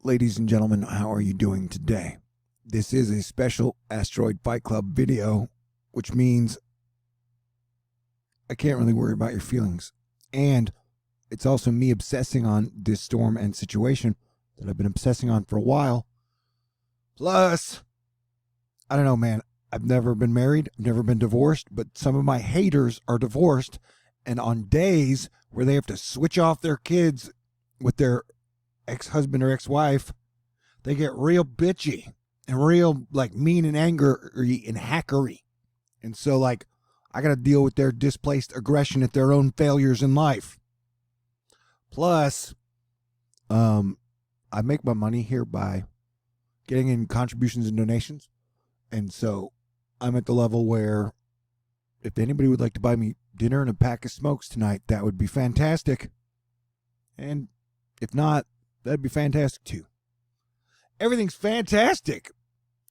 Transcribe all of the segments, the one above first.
Ladies and gentlemen, how are you doing today? This is a special Asteroid Fight Club video, which means I can't really worry about your feelings. And it's also me obsessing on this storm and situation that I've been obsessing on for a while. Plus, I don't know, man. I've never been married. I've never been divorced. But some of my haters are divorced. And on days where they have to switch off their kids with their ex-husband or ex-wife, they get real bitchy and real like mean and angry and hackery. And so like I got to deal with their displaced aggression at their own failures in life. Plus, I make my money here by getting in contributions and donations. And so I'm at the level where if anybody would like to buy me dinner and a pack of smokes tonight, that would be fantastic. And if not, that'd be fantastic too. Everything's fantastic.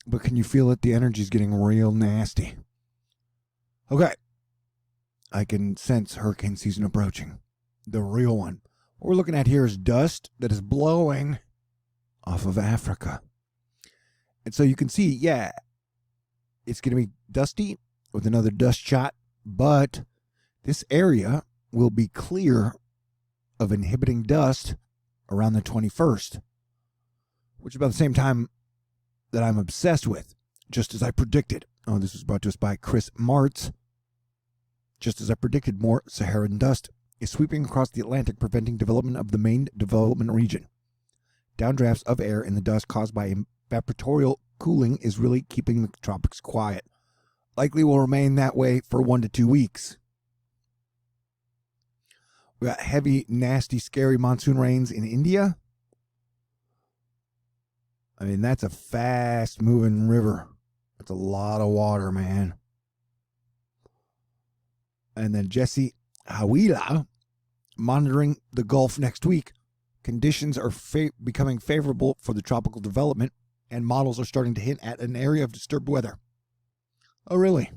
But can you feel it? The energy's getting real nasty. Okay. I can sense hurricane season approaching. The real one. What we're looking at here is dust that is blowing off of Africa. And so you can see, yeah, it's going to be dusty with another dust shot, but this area will be clear of inhibiting dust around the 21st, which is about the same time that I'm obsessed with, just as I predicted. Oh, this was brought to us by Chris Martz. Just as I predicted, more Saharan dust is sweeping across the Atlantic, preventing development of the main development region. Downdrafts of air in the dust caused by evaporatorial cooling is really keeping the tropics quiet. Likely will remain that way for 1 to 2 weeks. We got heavy, nasty, scary monsoon rains in India. I mean, that's a fast-moving river. That's a lot of water, man. And then Jesse Hawila, monitoring the Gulf next week. Conditions are becoming favorable for the tropical development, and models are starting to hint at an area of disturbed weather. Oh, really?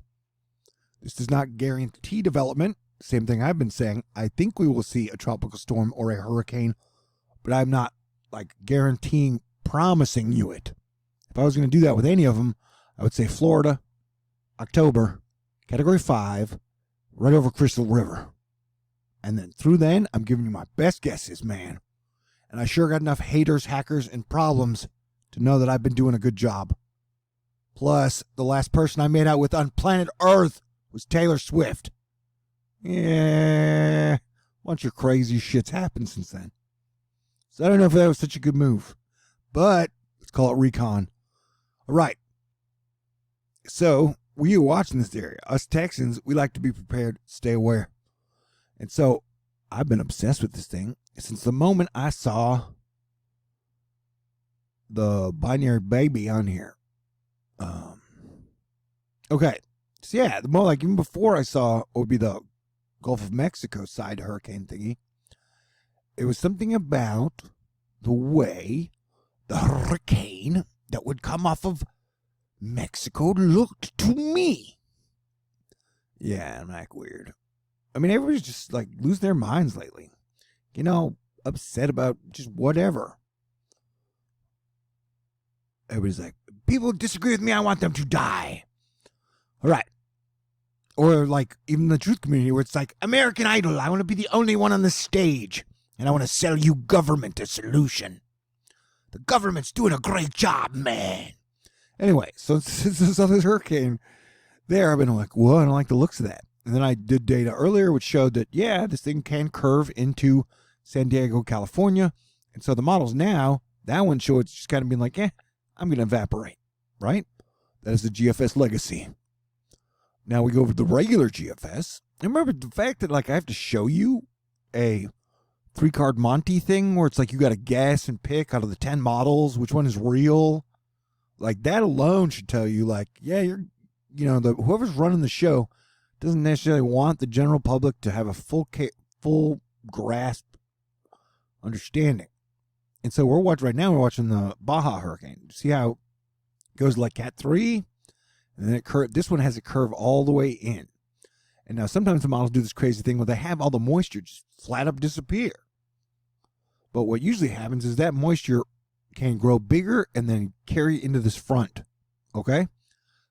This does not guarantee development. Same thing I've been saying. I think we will see a tropical storm or a hurricane, but I'm not like guaranteeing, promising you it. If I was going to do that with any of them, I would say Florida, October, Category 5, right over Crystal River. And then through then, I'm giving you my best guesses, man. And I sure got enough haters, hackers, and problems to know that I've been doing a good job. Plus, the last person I made out with on planet Earth was Taylor Swift. Yeah, a bunch of crazy shit's happened since then. So I don't know if that was such a good move. But let's call it recon. All right. So, we are watching this area. Us Texans, we like to be prepared, stay aware. And so, I've been obsessed with this thing since the moment I saw the binary baby on here. Okay. So, yeah, the more like even before I saw what would be the Gulf of Mexico side hurricane thingy, it was something about the way the hurricane that would come off of Mexico looked to me. Yeah, I'm like weird. I mean, everybody's just like losing their minds lately. You know, upset about just whatever. Everybody's like, people disagree with me, I want them to die. All right. Or like even the truth community where it's like, American Idol, I want to be the only one on the stage. And I want to sell you government a solution. The government's doing a great job, man. Anyway, so since I saw this hurricane there, I've been like, well, I don't like the looks of that. And then I did data earlier, which showed that, yeah, this thing can curve into San Diego, California. And so the models now, that one show it's just kind of being like, I'm going to evaporate, right? That is the GFS legacy. Now we go over the regular GFS. And remember the fact that like I have to show you a 3-card Monty thing where it's like you got to guess and pick out of the 10 models which one is real. Like that alone should tell you like, yeah, whoever's running the show doesn't necessarily want the general public to have a full grasp understanding. And so we're watching the Baja hurricane. See how it goes like Cat 3? And then this one has a curve all the way in. And now sometimes the models do this crazy thing where they have all the moisture just flat up disappear. But what usually happens is that moisture can grow bigger and then carry into this front. Okay?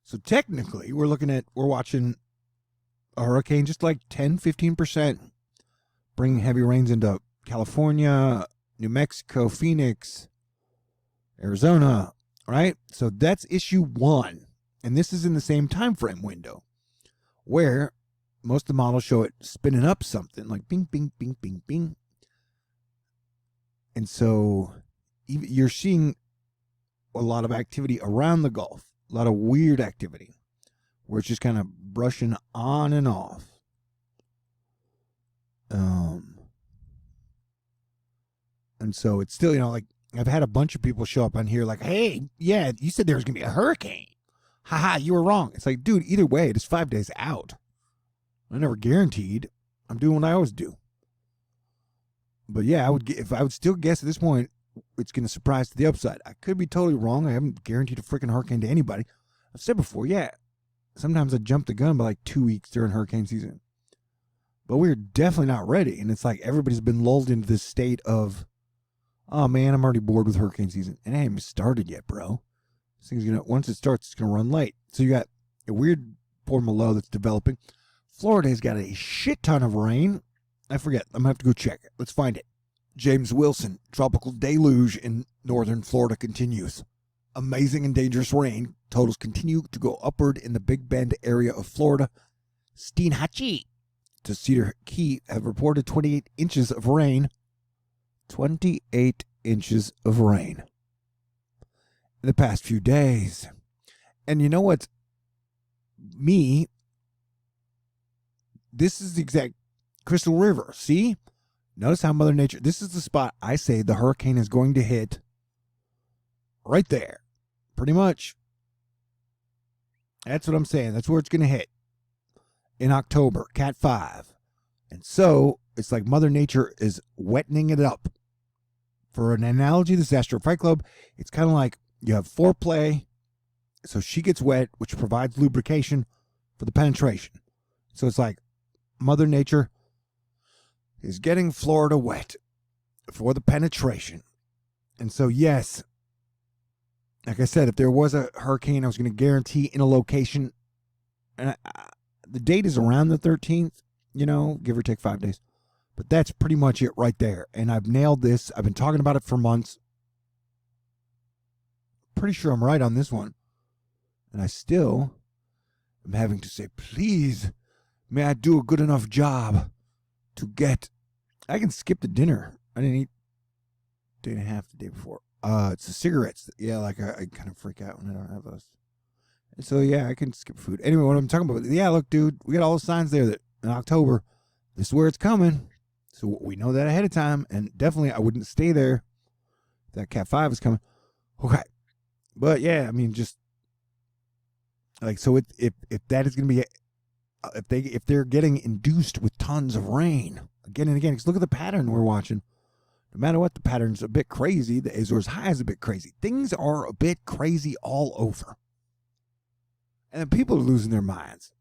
So technically, we're watching a hurricane just like 10, 15%, bringing heavy rains into California, New Mexico, Phoenix, Arizona, right? So that's issue 1. And this is in the same time frame window where most of the models show it spinning up something like bing, bing, bing, bing, bing. And so you're seeing a lot of activity around the Gulf, a lot of weird activity where it's just kind of brushing on and off. And so it's still, like I've had a bunch of people show up on here like, hey, yeah, you said there was going to be a hurricane. Haha, you were wrong. It's like, dude, either way, it is 5 days out. I never guaranteed. I'm doing what I always do. But yeah, if I would still guess at this point, it's going to surprise to the upside. I could be totally wrong. I haven't guaranteed a freaking hurricane to anybody. I've said before, yeah, sometimes I jump the gun by like 2 weeks during hurricane season. But we're definitely not ready. And it's like everybody's been lulled into this state of, oh man, I'm already bored with hurricane season. And it ain't even started yet, bro. This thing's once it starts, it's going to run late. So you got a weird form of low that's developing. Florida's got a shit ton of rain. I forget. I'm going to have to go check it. Let's find it. James Wilson, tropical deluge in northern Florida continues. Amazing and dangerous rain. Totals continue to go upward in the Big Bend area of Florida. Steinhatchee to Cedar Key have reported 28 inches of rain. 28 inches of rain in the past few days. And you know what? This is the exact Crystal River. See? Notice how Mother Nature, this is the spot I say the hurricane is going to hit right there. Pretty much. That's what I'm saying. That's where it's going to hit in October, Cat 5. And so it's like Mother Nature is wettening it up. For an analogy, this Asteroid Fight Club, it's kind of like you have foreplay, so she gets wet, which provides lubrication for the penetration. So it's like Mother Nature is getting Florida wet for the penetration. And so, yes, like I said, if there was a hurricane, I was going to guarantee in a location, and the date is around the 13th, give or take 5 days. But that's pretty much it right there. And I've nailed this. I've been talking about it for months. Pretty sure I'm right on this one. And I still am having to say, please, may I do a good enough job to get... I can skip the dinner. I didn't eat day and a half the day before. It's the cigarettes. Yeah, like I kind of freak out when I don't have those. And so, yeah, I can skip food. Anyway, what I'm talking about, yeah, look, dude, we got all the signs there that in October, this is where it's coming. So we know that ahead of time, and definitely I wouldn't stay there if that Cat 5 is coming. Okay. But yeah, I mean, just like, so if that is going to be, if they're getting induced with tons of rain again and again, because look at the pattern we're watching. No matter what, the pattern's a bit crazy. The Azores high is a bit crazy. Things are a bit crazy all over. And then people are losing their minds.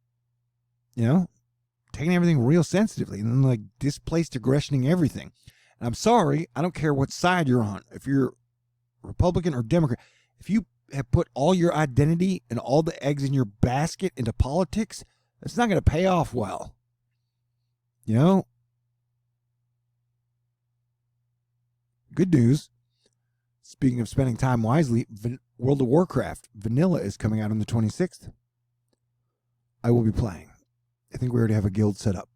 Taking everything real sensitively and then like displaced aggressioning everything. And I'm sorry, I don't care what side you're on. If you're Republican or Democrat, if you have put all your identity and all the eggs in your basket into politics, it's not going to pay off well. Good news. Speaking of spending time wisely, World of Warcraft Vanilla is coming out on the 26th. I will be playing. I think we already have a guild set up.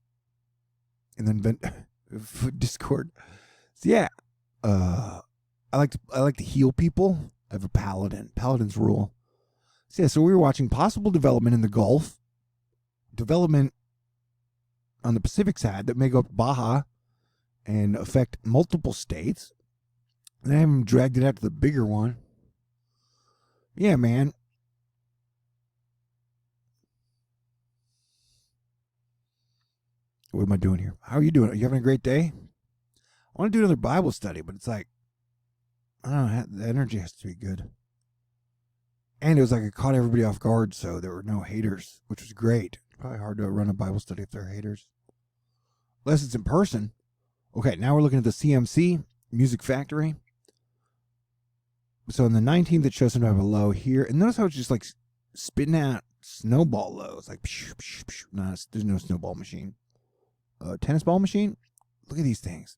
And then Discord. So yeah. I like to heal people. I have a paladin. Paladins rule. So yeah, so we were watching possible development in the Gulf. Development on the Pacific side that may go up to Baja and affect multiple states. And I haven't dragged it out to the bigger one. Yeah, man. What am I doing here? How are you doing? Are you having a great day? I want to do another Bible study, but it's like, I don't know, the energy has to be good. And it was like it caught everybody off guard, so there were no haters, which was great. Probably hard to run a Bible study if there are haters. Unless it's in person. Okay, now we're looking at the CMC Music Factory. So on the 19th, it shows some type of low here. And notice how it's just like spitting out snowball lows. Like, psh, psh, psh. No, there's no snowball machine. Tennis ball machine? Look at these things.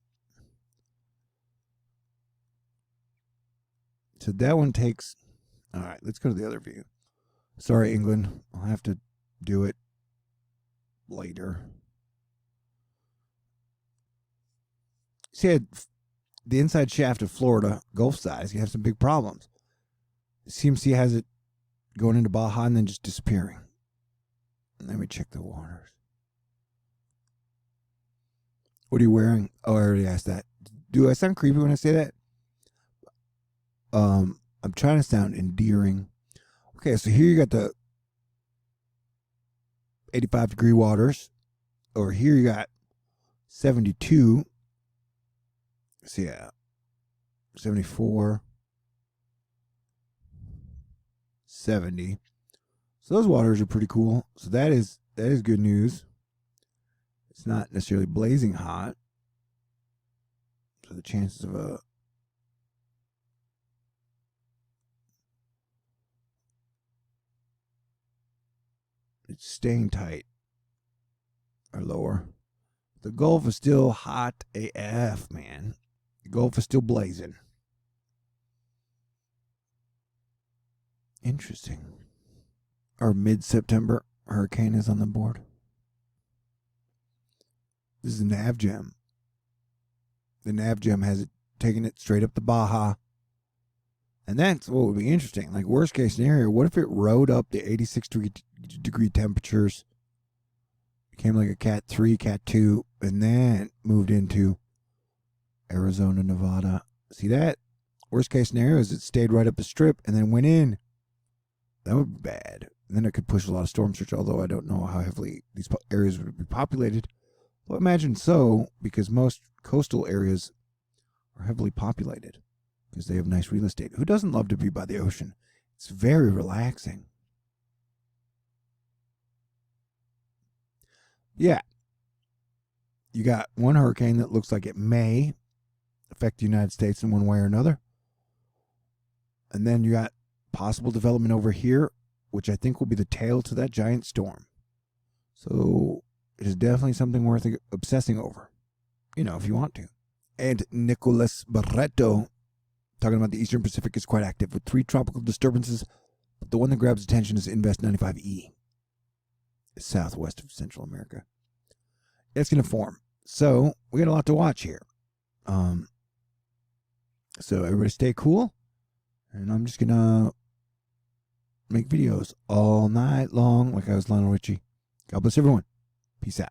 So that one takes... All right, let's go to the other view. Sorry, England. I'll have to do it later. See, the inside shaft of Florida Gulf side is going to have some big problems. CMC has it going into Baja and then just disappearing. Let me check the waters. What are you wearing? Oh, I already asked that. Do I sound creepy when I say that? I'm trying to sound endearing. Okay, so here you got the 85-degree waters. Over here you got 72. So yeah, 74, 70. So those waters are pretty cool. So that is good news. It's not necessarily blazing hot. So the chances of it's staying tight are lower. The Gulf is still hot AF, man. The Gulf is still blazing. Interesting. Our mid-September hurricane is on the board. This is the NavGem. The NavGem has it taking it straight up the Baja. And that's what would be interesting. Like, worst case scenario, what if it rode up the 86-degree temperatures, became like a Cat 3, Cat 2, and then moved into Arizona, Nevada. See that? Worst case scenario is it stayed right up the strip and then went in. That would be bad. And then it could push a lot of storm surge, although I don't know how heavily these areas would be populated. Well, imagine so, because most coastal areas are heavily populated because they have nice real estate. Who doesn't love to be by the ocean? It's very relaxing. Yeah. You got one hurricane that looks like it may affect the United States in one way or another. And then you got possible development over here, which I think will be the tail to that giant storm. So it is definitely something worth obsessing over, you know, if you want to. And Nicholas Barreto, talking about the Eastern Pacific, is quite active with 3 tropical disturbances, but the one that grabs attention is Invest 95E, southwest of Central America. It's going to form. So we got a lot to watch here. So everybody stay cool, and I'm just going to make videos all night long like I was Lionel Richie. God bless everyone. Peace out.